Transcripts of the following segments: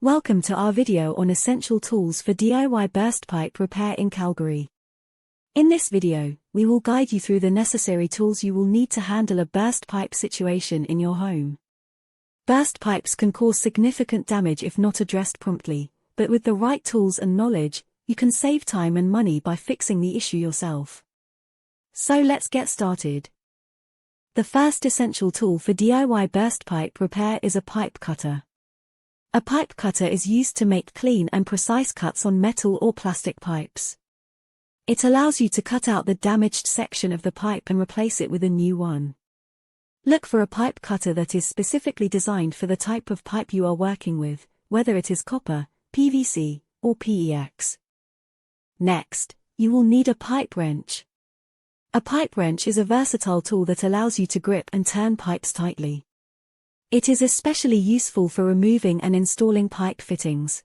Welcome to our video on essential tools for DIY burst pipe repair in Calgary. In this video, we will guide you through the necessary tools you will need to handle a burst pipe situation in your home. Burst pipes can cause significant damage if not addressed promptly, but with the right tools and knowledge, you can save time and money by fixing the issue yourself. So let's get started. The first essential tool for DIY burst pipe repair is a pipe cutter. A pipe cutter is used to make clean and precise cuts on metal or plastic pipes. It allows you to cut out the damaged section of the pipe and replace it with a new one. Look for a pipe cutter that is specifically designed for the type of pipe you are working with, whether it is copper, PVC, or PEX. Next, you will need a pipe wrench. A pipe wrench is a versatile tool that allows you to grip and turn pipes tightly. It is especially useful for removing and installing pipe fittings.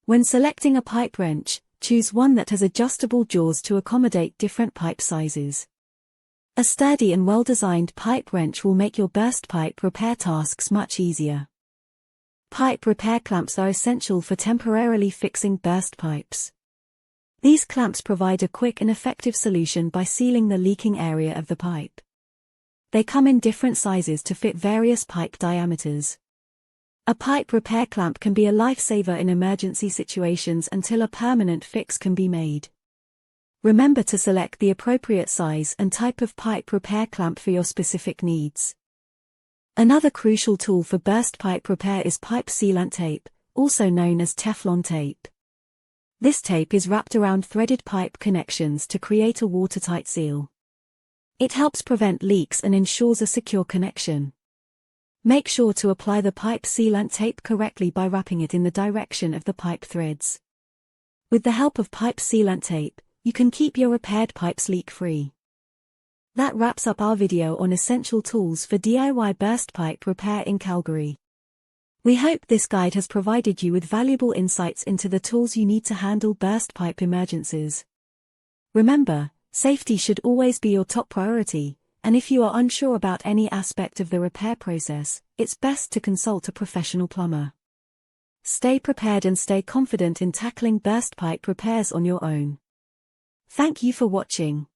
When selecting a pipe wrench, choose one that has adjustable jaws to accommodate different pipe sizes. A sturdy and well-designed pipe wrench will make your burst pipe repair tasks much easier. Pipe repair clamps are essential for temporarily fixing burst pipes. These clamps provide a quick and effective solution by sealing the leaking area of the pipe. They come in different sizes to fit various pipe diameters. A pipe repair clamp can be a lifesaver in emergency situations until a permanent fix can be made. Remember to select the appropriate size and type of pipe repair clamp for your specific needs. Another crucial tool for burst pipe repair is pipe sealant tape, also known as Teflon tape. This tape is wrapped around threaded pipe connections to create a watertight seal. It helps prevent leaks and ensures a secure connection. Make sure to apply the pipe sealant tape correctly by wrapping it in the direction of the pipe threads. With the help of pipe sealant tape, you can keep your repaired pipes leak-free. That wraps up our video on essential tools for DIY burst pipe repair in Calgary. We hope this guide has provided you with valuable insights into the tools you need to handle burst pipe emergencies. Remember, safety should always be your top priority, and if you are unsure about any aspect of the repair process, it's best to consult a professional plumber. Stay prepared and stay confident in tackling burst pipe repairs on your own. Thank you for watching.